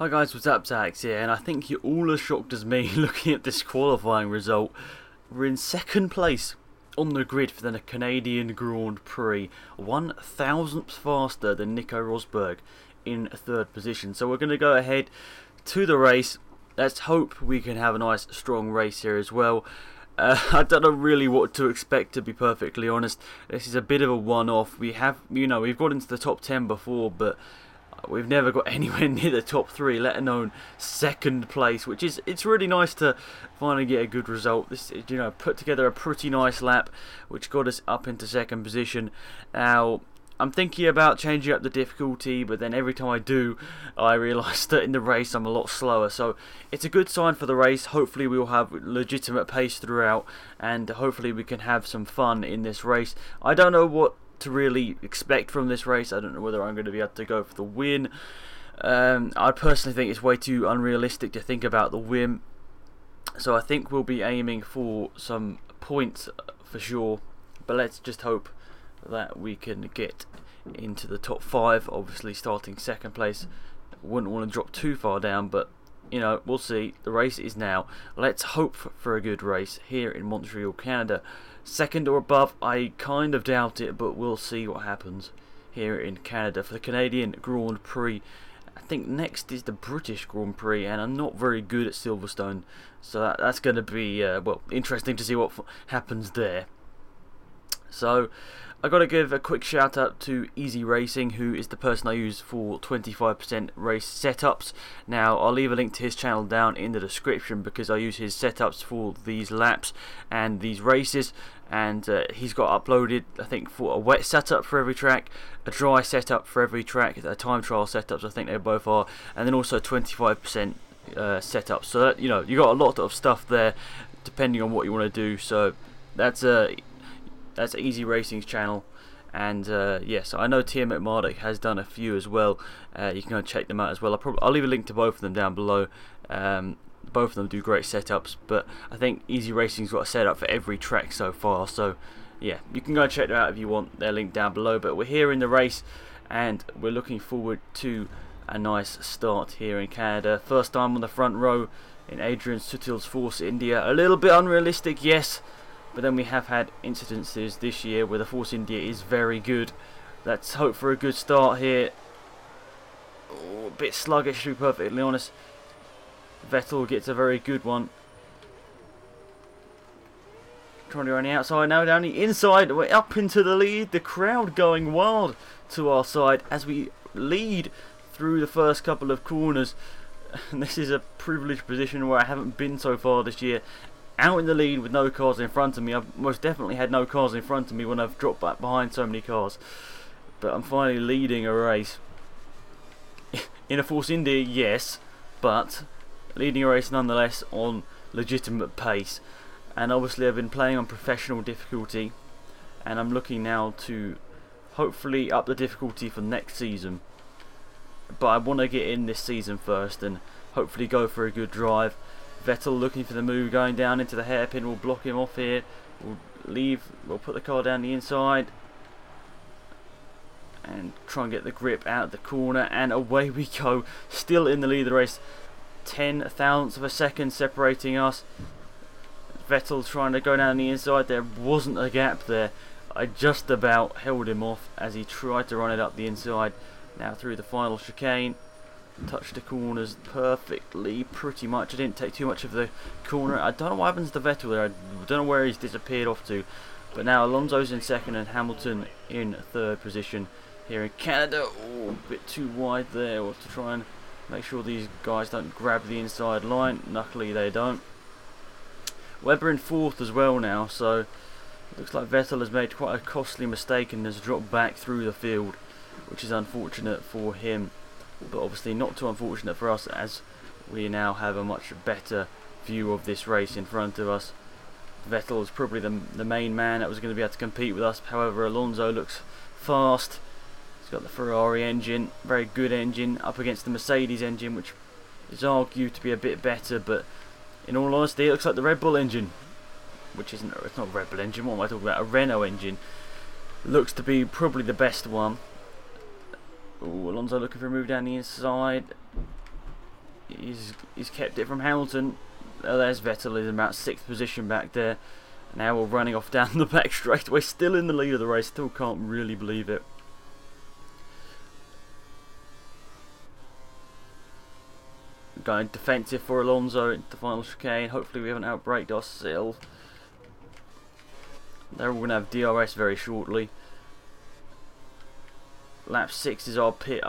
Hi guys, what's up? Zax here, and I think you're all as shocked as me looking at this qualifying result. We're in second place on the grid for the Canadian Grand Prix, 1,000th faster than Nico Rosberg in third position. So we're going to go ahead to the race. Let's hope we can have a nice strong race here as well. I don't know really what to expect, to be perfectly honest. This is a bit of a one-off. We've got into the top 10 before, but we've never got anywhere near the top 3, let alone second place, which is, it's really nice to finally get a good result. This, put together a pretty nice lap, which got us up into second position. Now, I'm thinking about changing up the difficulty, but then every time I do, I realise that in the race I'm a lot slower. So it's a good sign for the race. Hopefully we'll have legitimate pace throughout, and hopefully we can have some fun in this race. I don't know what to really expect from this race. I don't know whether I'm going to be able to go for the win. I personally think it's way too unrealistic to think about the win. So I think we'll be aiming for some points for sure. But let's just hope that we can get into the top 5. Obviously starting second place, wouldn't want to drop too far down, but we'll see. The race is now. Let's hope for a good race here in Montreal, Canada. Second or above, I kind of doubt it, but we'll see what happens here in Canada for the Canadian Grand Prix. I think next is the British Grand Prix, and I'm not very good at Silverstone, so that's going to be interesting to see what happens there. So I got to give a quick shout out to Easy Racing, who is the person I use for 25% race setups. Now I'll leave a link to his channel down in the description, because I use his setups for these laps and these races, and he's got uploaded, I think, for a wet setup for every track, a dry setup for every track, a time trial setups, I think they both are, and then also 25% setups. So that, you got a lot of stuff there depending on what you want to do. So that's Easy Racing's channel, and yes, I know Tia McMardick has done a few as well. You can go and check them out as well. I'll leave a link to both of them down below. Both of them do great setups, but I think Easy Racing's got a setup for every track so far. So yeah, you can go and check them out if you want. They're linked down below. But we're here in the race, and we're looking forward to a nice start here in Canada. First time on the front row in Adrian Sutil's Force India. A little bit unrealistic, yes. But then we have had incidences this year where the Force India is very good. Let's hope for a good start here. Oh, a bit sluggish, to be perfectly honest. Vettel gets a very good one. Trying to go on the outside, now down the inside. We're up into the lead. The crowd going wild to our side as we lead through the first couple of corners. And this is a privileged position where I haven't been so far this year. Out in the lead with no cars in front of me. I've most definitely had no cars in front of me when I've dropped back behind so many cars. But I'm finally leading a race. In a Force India, yes, but leading a race nonetheless on legitimate pace. And obviously I've been playing on professional difficulty, and I'm looking now to hopefully up the difficulty for next season. But I want to get in this season first and hopefully go for a good drive. Vettel looking for the move, going down into the hairpin. We'll block him off here. We'll put the car down the inside and try and get the grip out of the corner, and away we go. Still in the lead of the race, 0.010 of a second separating us. Vettel trying to go down the inside. There wasn't a gap there. I just about held him off as he tried to run it up the inside. Now through the final chicane. Touched the corners perfectly, pretty much. I didn't take too much of the corner. I don't know what happens to Vettel there. I don't know where he's disappeared off to. But now Alonso's in second and Hamilton in third position here in Canada. Oh, a bit too wide there. We'll have to try and make sure these guys don't grab the inside line. Luckily they don't. Webber in fourth as well now, so it looks like Vettel has made quite a costly mistake and has dropped back through the field, which is unfortunate for him. But obviously not too unfortunate for us, as we now have a much better view of this race in front of us. Vettel is probably the main man that was going to be able to compete with us. However, Alonso looks fast. He's got the Ferrari engine, very good engine, up against the Mercedes engine, which is argued to be a bit better. But in all honesty, it looks like the Red Bull engine, which isn't. It's not a Red Bull engine. What am I talking about? A Renault engine. Looks to be probably the best one. Ooh, Alonso looking for a move down the inside. he's kept it from Hamilton. There's Vettel in about 6th position back there. Now we're running off down the back straightaway, still in the lead of the race. Still can't really believe it. Going defensive for Alonso into the final chicane. Hopefully we haven't outbraked ourselves. They're all going to have DRS very shortly. Lap 6 is our pit.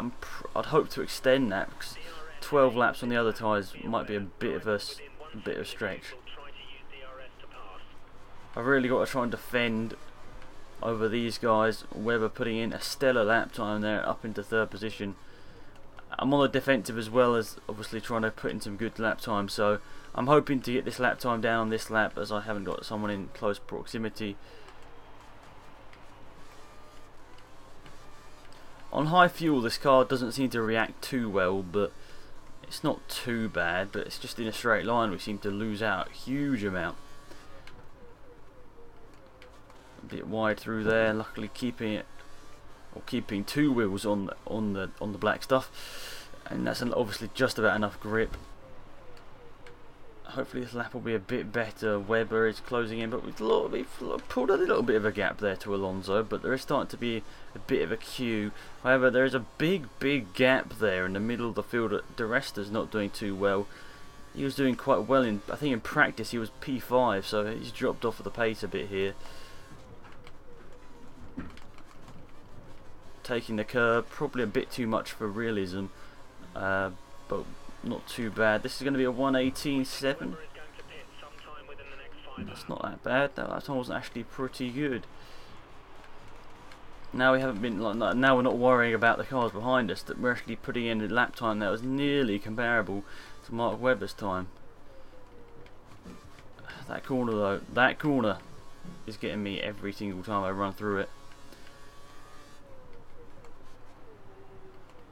I'd hope to extend that because 12 laps on the other tyres might be a bit of a stretch. I've really got to try and defend over these guys. Webber putting in a stellar lap time there, up into 3rd position. I'm on the defensive as well as obviously trying to put in some good lap time, so I'm hoping to get this lap time down on this lap as I haven't got someone in close proximity. On high fuel this car doesn't seem to react too well, but it's not too bad, but it's just in a straight line we seem to lose out a huge amount. A bit wide through there, luckily keeping 2 wheels on the black stuff, and that's obviously just about enough grip. Hopefully this lap will be a bit better. Webber is closing in, but we've pulled a little bit of a gap there to Alonso, but there is starting to be a bit of a queue. However, there is a big gap there in the middle of the field. De Resta's not doing too well. He was doing quite well I think in practice he was P5, so he's dropped off of the pace a bit here. Taking the curb, probably a bit too much for realism, but not too bad. This is going to be a 1:18.7. That's not that bad. That time was actually pretty good. Now we haven't been now we're not worrying about the cars behind us. That we're actually putting in a lap time that was nearly comparable to Mark Webber's time. That corner though, that corner is getting me every single time I run through it.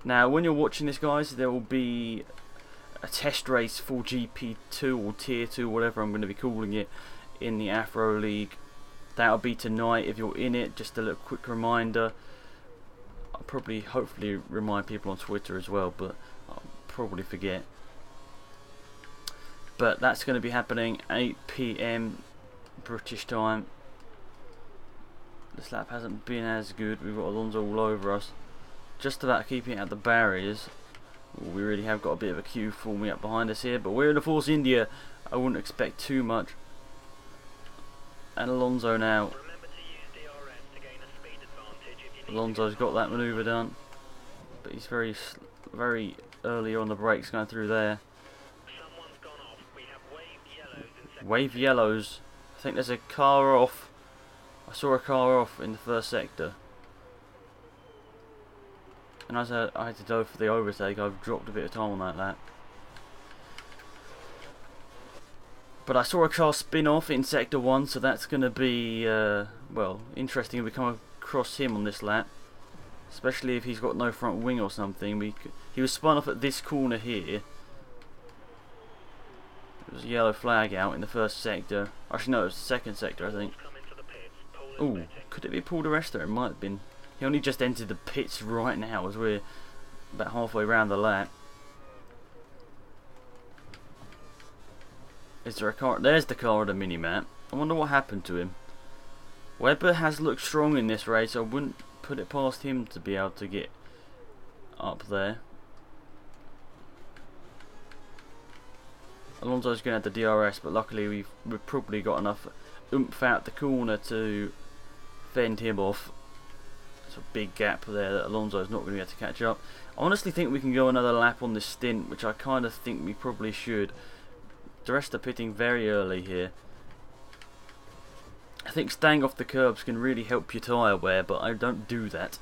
Now, when you're watching this, guys, there will be a test race for GP2 or Tier 2, whatever I'm going to be calling it, in the Afro League. That'll be tonight. If you're in it, just a little quick reminder. I'll probably, hopefully, remind people on Twitter as well, but I'll probably forget. But that's going to be happening 8 PM British time. This lap hasn't been as good. We've got Alonso all over us. Just about keeping it at the barriers. We really have got a bit of a queue forming up behind us here, but we're in the Force India. I wouldn't expect too much. And Alonso now. Alonso's got that manoeuvre done, but he's very early on the brakes going through there. Wave yellows. I think there's a car off. I saw a car off in the 1st sector. And as I had to go for the overtake, I've dropped a bit of time on that lap. But I saw a car spin off in Sector 1, so that's going to be, well, interesting if we come across him on this lap. Especially if he's got no front wing or something. He was spun off at this corner here. There was a yellow flag out in the 1st sector. Actually, no, it was the 2nd sector, I think. Ooh, could it be Paul Di Resta? It might have been. He only just entered the pits right now as we're about halfway around the lap. Is there a car? There's the car on the mini-map. I wonder what happened to him. Webber has looked strong in this race. I wouldn't put it past him to be able to get up there. Alonso's going to have the DRS, but luckily we've probably got enough oomph out the corner to fend him off. There's a big gap there that Alonso's not going to be able to catch up. I honestly think we can go another lap on this stint, which I kind of think we probably should. The rest are pitting very early here. I think staying off the curbs can really help your tyre wear, but I don't do that.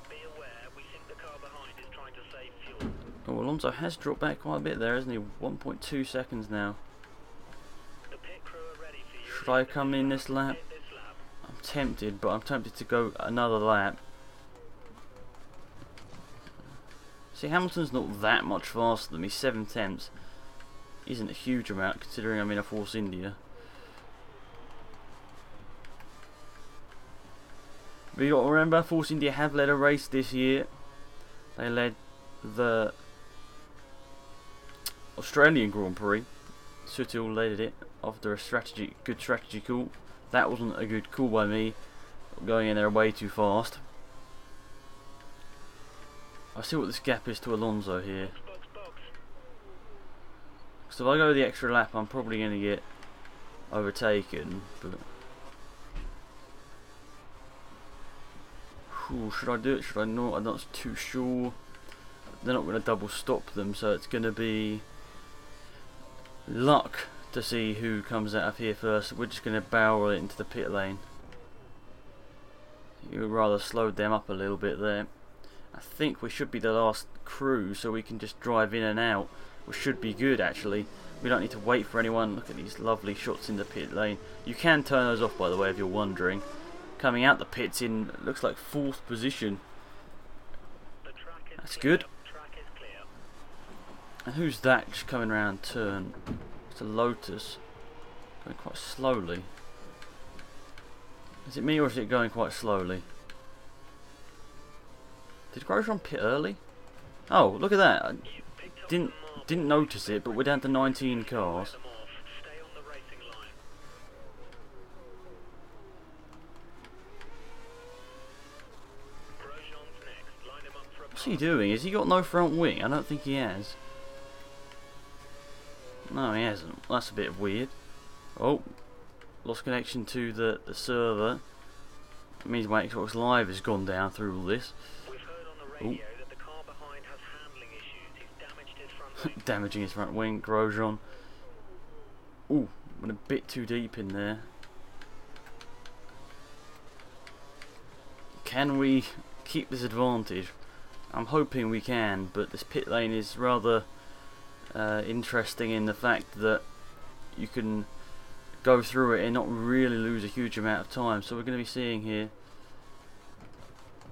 Be aware, we think the car behind is trying to save fuel. Oh, Alonso has dropped back quite a bit there, hasn't he? 1.2 seconds now. The pit crew are ready for you. Should I come in this lap? I'm tempted, but I'm tempted to go another lap. See, Hamilton's not that much faster than me. 7/10 isn't a huge amount considering I'm in a Force India. But you got to remember, Force India have led a race this year. They led the Australian Grand Prix. Sutil led it after a good strategy call. That wasn't a good call by me, going in there way too fast. I see what this gap is to Alonso here. So if I go the extra lap, I'm probably going to get overtaken. But should I do it? Should I not? I'm not too sure. They're not going to double stop them, so it's going to be luck to see who comes out of here first. We're just going to barrel it into the pit lane. You rather slowed them up a little bit there. I think we should be the last crew, so we can just drive in and out, which should be good actually. We don't need to wait for anyone. Look at these lovely shots in the pit lane. You can turn those off, by the way, if you're wondering. Coming out the pits in, looks like 4th position. That's good. And who's that just coming around turn? It's a Lotus. Going quite slowly. Is it me or is it going quite slowly? Did Grosjean pit early? Oh, look at that. I didn't notice it, but we're down to 19 cars. What's he doing? Has he got no front wing? I don't think he has. No, he hasn't. That's a bit weird. Oh, lost connection to the server. It means my Xbox Live has gone down through all this. We've heard on the radio that the car behind has handling issues. He's damaged his front wing. Damaging his front wing, Grosjean. Ooh, went a bit too deep in there. Can we keep this advantage? I'm hoping we can, but this pit lane is rather interesting in the fact that you can go through it and not really lose a huge amount of time. So we're going to be seeing here.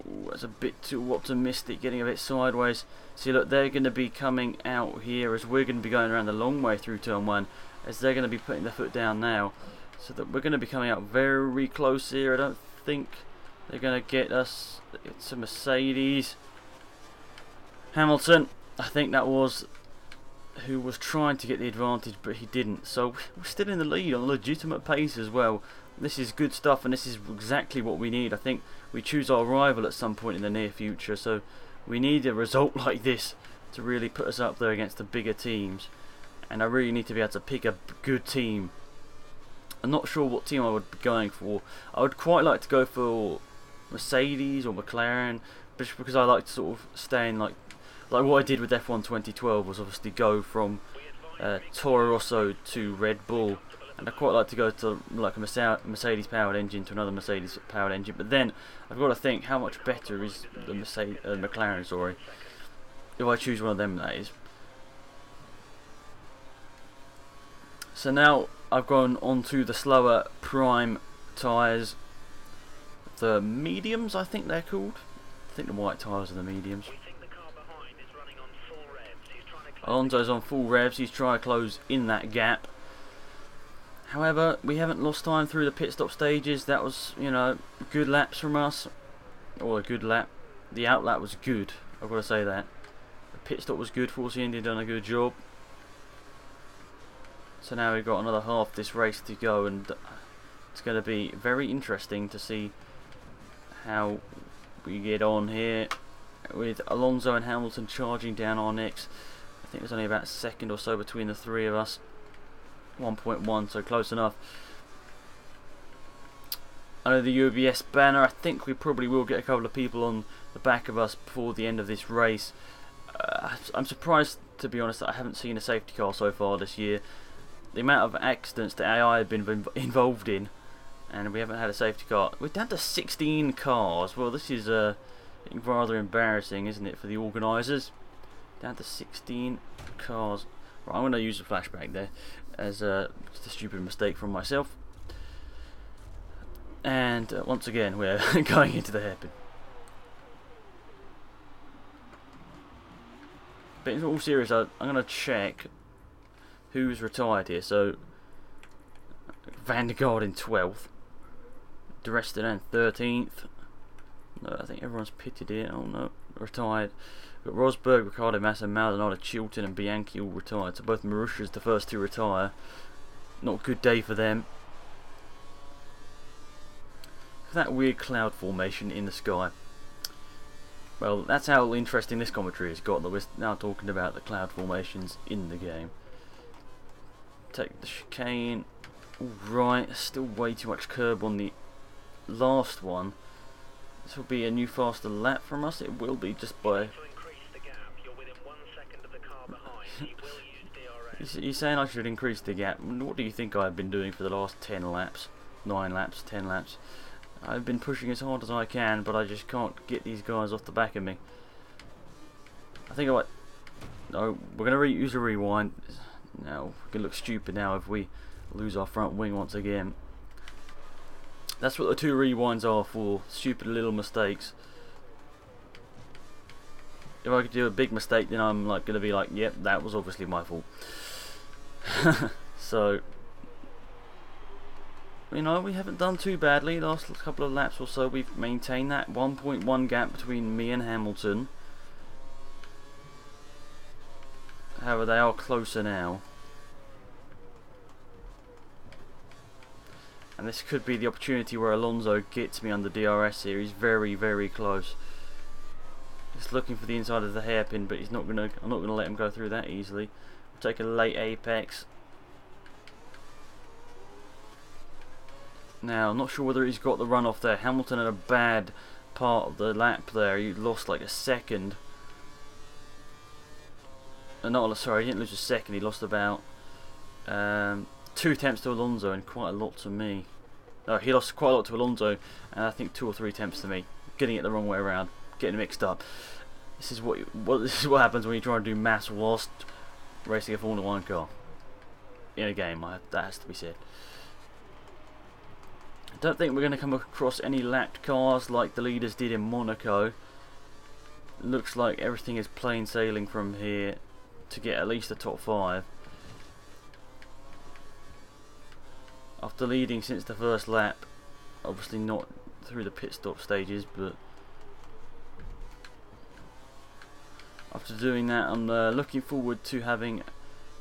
Ooh, that's a bit too optimistic, getting a bit sideways. See, look, they're going to be coming out here as we're going to be going around the long way through turn 1, as they're going to be putting their foot down now. So that we're going to be coming out very close here. I don't think they're going to get us. It's a Mercedes. Hamilton, I think that was who was trying to get the advantage, but he didn't. So we're still in the lead on a legitimate pace as well. This is good stuff, and this is exactly what we need. I think we choose our rival at some point in the near future, so we need a result like this to really put us up there against the bigger teams. And I really need to be able to pick a good team. I'm not sure what team I would be going for. I would quite like to go for Mercedes or McLaren, just because I like to sort of stay in like what I did with F1 2012 was obviously go from Toro Rosso to Red Bull, and I quite like to go to like a Mercedes powered engine to another Mercedes powered engine. But then I've got to think, how much better is the McLaren, sorry, if I choose one of them, that is. So now I've gone onto the slower prime tyres, the mediums I think they're called. I think the white tyres are the mediums. Alonso's on full revs, he's trying to close in that gap. However, we haven't lost time through the pit stop stages. That was, you know, good laps from us. Or a good lap. The out lap was good, I've got to say that. The pit stop was good, Force India done a good job. So now we've got another half this race to go, and it's going to be very interesting to see how we get on here with Alonso and Hamilton charging down our necks. I think there's only about a second or so between the three of us. 1.1, so close enough. Under the UBS banner, I think we probably will get a couple of people on the back of us before the end of this race. I'm surprised, to be honest, that I haven't seen a safety car so far this year. The amount of accidents that AI have been involved in, and we haven't had a safety car. We're down to 16 cars. Well, this is rather embarrassing, isn't it, for the organisers? Down to 16 cars. Right, I'm going to use a flashback there as just a stupid mistake from myself. And once again, we're going into the hairpin. But in all seriousness, I'm going to check who's retired here. So, Vandergaard in 12th. De Rest in 13th. No, I think everyone's pitted here. Oh no, retired. We've got Rosberg, Ricciardo, Massa, Maldonado, Chilton and Bianchi all retired. So both Marussia's the first to retire. Not a good day for them. That weird cloud formation in the sky. Well, that's how interesting this commentary has got, that we're now talking about the cloud formations in the game. Take the chicane. Alright, still way too much curb on the last one. This will be a new faster lap from us. It will be, just by... You're saying I should increase the gap. What do you think I've been doing for the last 10 laps? 9 laps, 10 laps? I've been pushing as hard as I can, but I just can't get these guys off the back of me. I think I might... No, we're going to use a rewind. Now, we're going to look stupid now if we lose our front wing once again. That's what the 2 rewinds are for. Stupid little mistakes. If I could do a big mistake, then I'm like going to be like, yep, that was obviously my fault. So... You know, we haven't done too badly. Last couple of laps or so, we've maintained that 1.1 gap between me and Hamilton. However, they are closer now. And this could be the opportunity where Alonso gets me on the DRS here. He's very, very close. He's looking for the inside of the hairpin, but he's not gonna. I'm not gonna let him go through that easily. We'll take a late apex. Now, I'm not sure whether he's got the run off there. Hamilton had a bad part of the lap there. He lost like a second. Sorry, he didn't lose a second. He lost about 2 attempts to Alonso and quite a lot to me. No, he lost quite a lot to Alonso and I think 2 or 3 attempts to me. Getting it the wrong way around, getting mixed up. This is what happens when you try and do maths whilst racing a Formula 1 car in a game. That has to be said. I don't think we're going to come across any lapped cars like the leaders did in Monaco. Looks like everything is plain sailing from here to get at least a top 5. After leading since the first lap, obviously not through the pit stop stages, but after doing that, I'm looking forward to having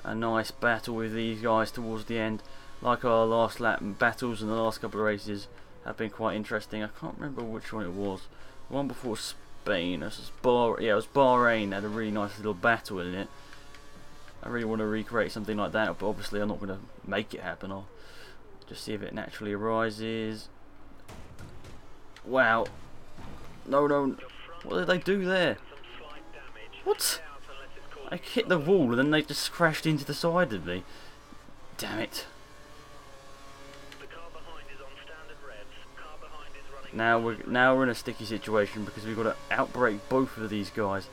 a nice battle with these guys towards the end. Like our last lap battles and the last couple of races have been quite interesting. I can't remember which one it was. The one before Spain, it was Bahrain, had a really nice little battle in it. I really want to recreate something like that, but obviously I'm not going to make it happen. I'll just see if it naturally arises. Wow. No, no. What did they do there? What? I hit the wall and then they just crashed into the side of me. Damn it. Now we're in a sticky situation because we've got to outbrake both of these guys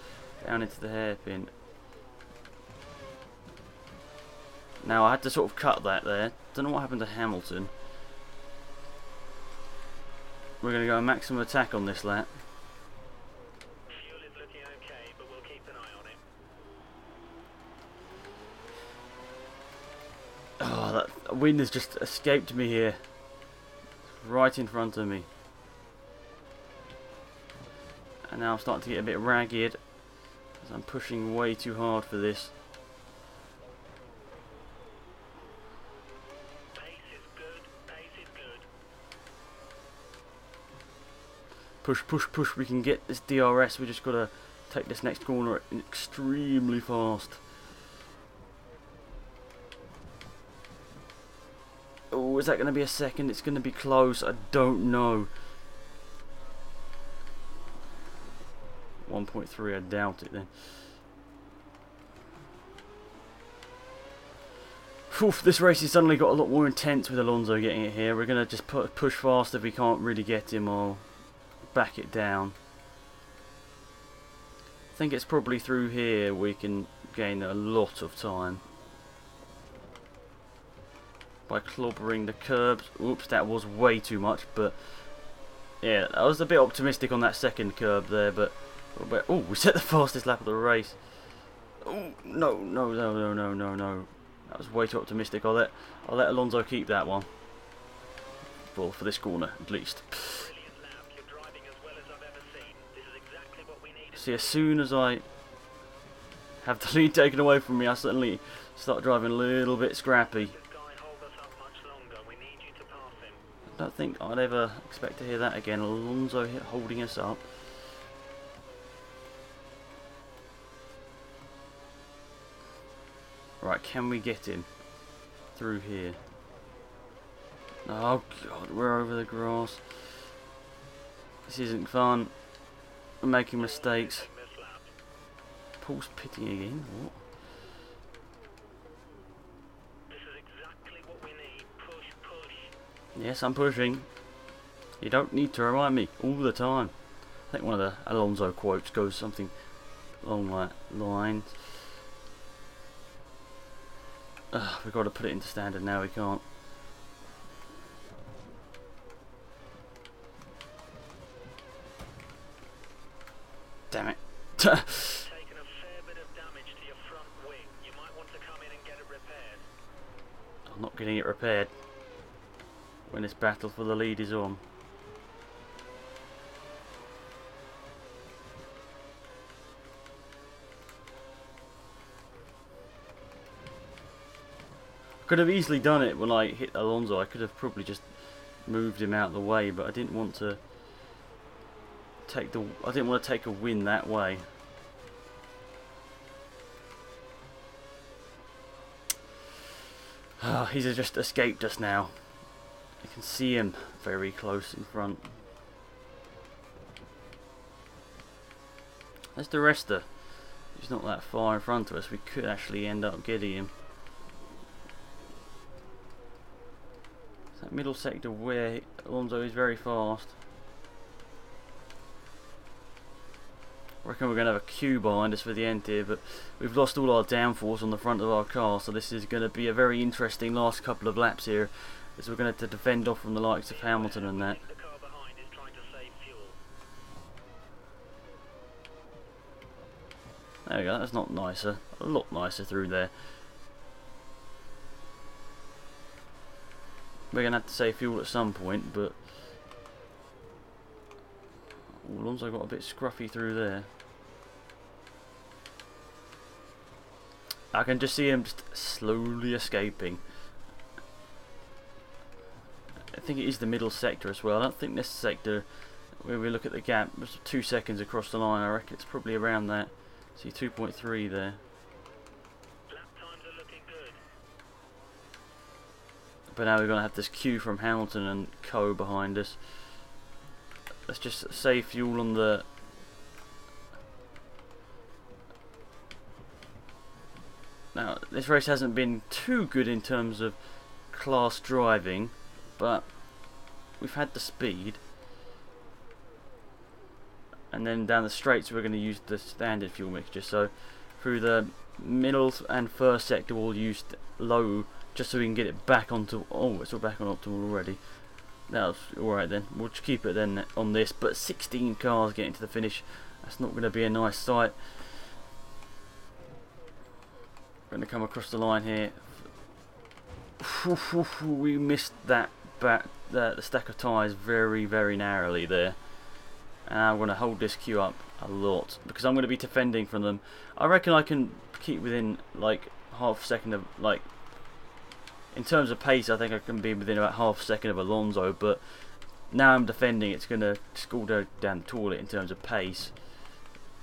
down into the hairpin. Now I had to sort of cut that there. Don't know what happened to Hamilton. We're going to go maximum attack on this lap. Fuel is looking okay, but we'll keep an eye on it. Oh, that wind has just escaped me here. Right in front of me. And now I'm starting to get a bit ragged as I'm pushing way too hard for this. Pace is good. Pace is good. Push, push, push. We can get this DRS. We just got to take this next corner extremely fast. Oh, is that going to be a second? It's going to be close. I don't know. 1.3, I doubt it then. Oof, this race has suddenly got a lot more intense with Alonso getting it here. We're going to just push fast. If we can't really get him, I'll back it down. I think it's probably through here we can gain a lot of time. By clobbering the curbs. Oops, that was way too much, but yeah, I was a bit optimistic on that second curb there, but oh, we set the fastest lap of the race. Oh, no, no, no, no, no, no, no. That was way too optimistic. I'll let Alonso keep that one. Well, for this corner, at least. Brilliant lap. You're driving as well as I've ever seen. This is exactly what we needed. See, as soon as I have the lead taken away from me, I suddenly start driving a little bit scrappy. This guy hold us up much longer. We need you to pass him. I don't think I'd ever expect to hear that again. Alonso holding us up. Right, can we get him through here? Oh god, we're over the grass. This isn't fun. I'm making mistakes. This lap. Paul's pitting again. What? This is exactly what we need. Push, push. Yes, I'm pushing. You don't need to remind me all the time. I think one of the Alonso quotes goes something along that line. We've got to put it into standard now, we can't. Damn it. Taken a fair bit of damage to your front wing. You might want to come in and get it repaired. I'm not getting it repaired when this battle for the lead is on. Could have easily done it when I hit Alonso. I could have probably just moved him out of the way, but I didn't want to take a win that way. He's just escaped us now. I can see him very close in front. There's the rester. He's not that far in front of us. We could actually end up getting him. That middle sector where Alonso is very fast. I reckon we're going to have a queue behind us for the end here, but we've lost all our downforce on the front of our car, so this is going to be a very interesting last couple of laps here, as we're going to have to defend off from the likes of Hamilton and that. The car behind is trying to save fuel. There we go, that's not nicer. A lot nicer through there. We're going to have to save fuel at some point, but Alonso got a bit scruffy through there. I can just see him just slowly escaping. I think it is the middle sector as well. I don't think this sector, when we look at the gap, was 2 seconds across the line. I reckon it's probably around that. See 2.3 there. Lap times are looking good. But now we're going to have this queue from Hamilton and Co behind us. Let's just save fuel on the... Now, this race hasn't been too good in terms of class driving, but we've had the speed. And then down the straights we're going to use the standard fuel mixture. So through the middle and first sector we'll use low, just so we can get it back onto... Oh, it's all back on optimal already. That's alright then. We'll just keep it then on this. But 16 cars getting to the finish. That's not going to be a nice sight. We're going to come across the line here. We missed that the stack of tyres very, very narrowly there. And I'm going to hold this queue up a lot, because I'm going to be defending from them. I reckon I can keep within like half a second of, like, in terms of pace, I think I can be within about half a second of Alonso, but now I'm defending, it's going to just go down the toilet in terms of pace.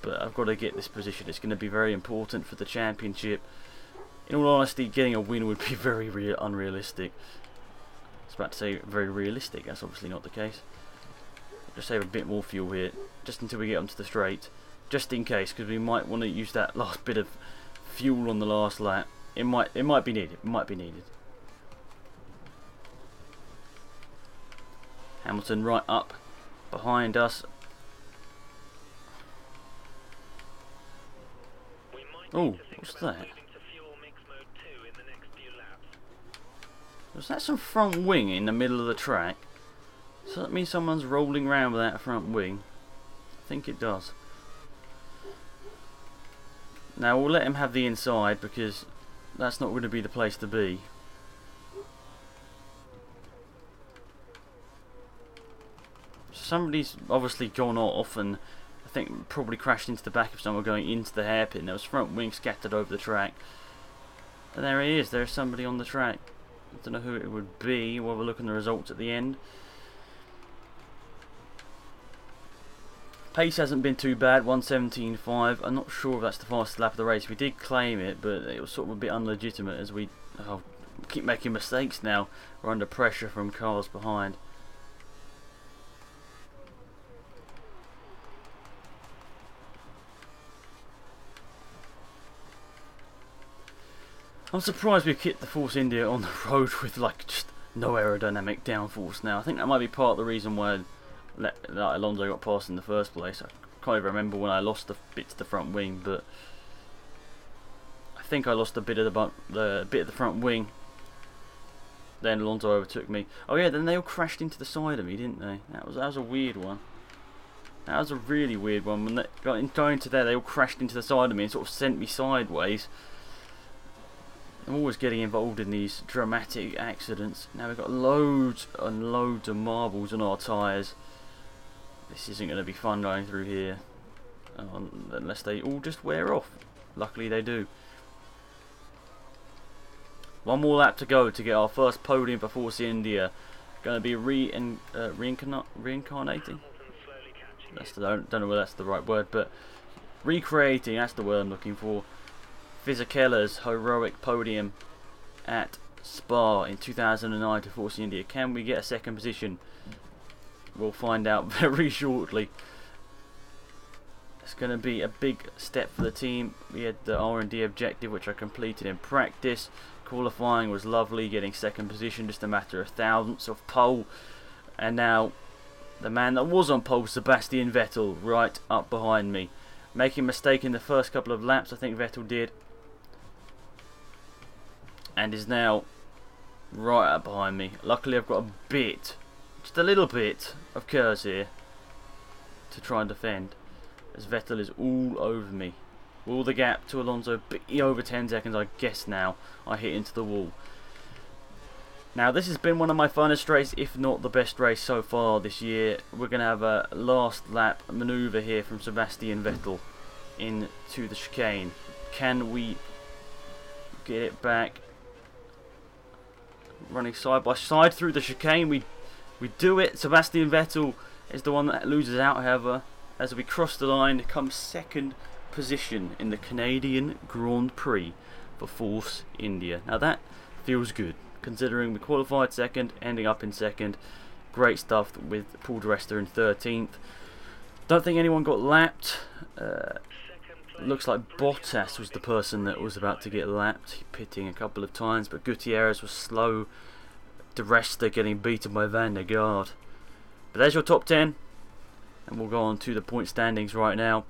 But I've got to get this position. It's going to be very important for the championship. In all honesty, getting a win would be very unrealistic. I was about to say very realistic, that's obviously not the case. Just save a bit more fuel here, just until we get onto the straight. Just in case, because we might want to use that last bit of fuel on the last lap. It might be needed, it might be needed. Hamilton right up behind us. Oh, what's that? Was that some front wing in the middle of the track? Does that mean someone's rolling around with that front wing? I think it does. Now we'll let him have the inside, because that's not going to be the place to be. Somebody's obviously gone off, and I think probably crashed into the back of someone going into the hairpin. There was front wing scattered over the track. And there he is, there's somebody on the track. I don't know who it would be. We'll have a look at the results at the end. Pace hasn't been too bad, 1:17.5. I'm not sure if that's the fastest lap of the race. We did claim it, but it was sort of a bit unlegitimate as we keep making mistakes now. We're under pressure from cars behind. I'm surprised we've hit the Force India on the road with like just no aerodynamic downforce now. I think that might be part of the reason why Alonso got past in the first place. I can't even remember when I lost the bit to the front wing, but I think I lost a bit of the front wing. Then Alonso overtook me. Oh yeah, then they all crashed into the side of me, didn't they? That was a weird one. That was a really weird one. When they got into there, they all crashed into the side of me and sort of sent me sideways. I'm always getting involved in these dramatic accidents. Now we've got loads and loads of marbles on our tyres. This isn't going to be fun going through here. Unless they all just wear off. Luckily they do. One more lap to go to get our first podium for Force India. Going to be reincarnating? I don't know whether that's the right word, but recreating, that's the word I'm looking for. Fisichella's heroic podium at Spa in 2009 to Force India. Can we get a second position? We'll find out very shortly. It's going to be a big step for the team. We had the R&D objective, which I completed in practice. Qualifying was lovely, getting second position, just a matter of thousandths of pole. And now the man that was on pole, Sebastian Vettel, right up behind me. Making a mistake in the first couple of laps, I think Vettel did. And is now right up behind me. Luckily I've got a bit, just a little bit of curves here to try and defend, as Vettel is all over me. Will the gap to Alonso be over 10 seconds? I guess now. I hit into the wall. Now this has been one of my funnest races, if not the best race so far this year. We're going to have a last lap manoeuvre here from Sebastian Vettel into the chicane. Can we get it back? Running side by side through the chicane, we do it. Sebastian Vettel is the one that loses out, however, as we cross the line. Comes second position in the Canadian Grand Prix for Force India. Now that feels good, considering we qualified second, ending up in second. Great stuff with Paul di Resta in 13th. Don't think anyone got lapped. Looks like Bottas was the person that was about to get lapped, pitting a couple of times, but Gutierrez was slow. Di Resta getting beaten by Van der Garde. But there's your top 10, and we'll go on to the point standings right now.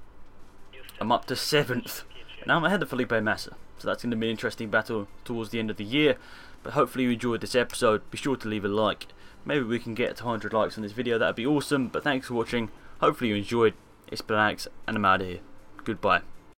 I'm up to 7th, and I'm ahead of Felipe Massa, so that's going to be an interesting battle towards the end of the year. But hopefully you enjoyed this episode. Be sure to leave a like. Maybe we can get to 100 likes on this video, that would be awesome. But thanks for watching, hopefully you enjoyed. It's been Alex, and I'm out of here. Goodbye.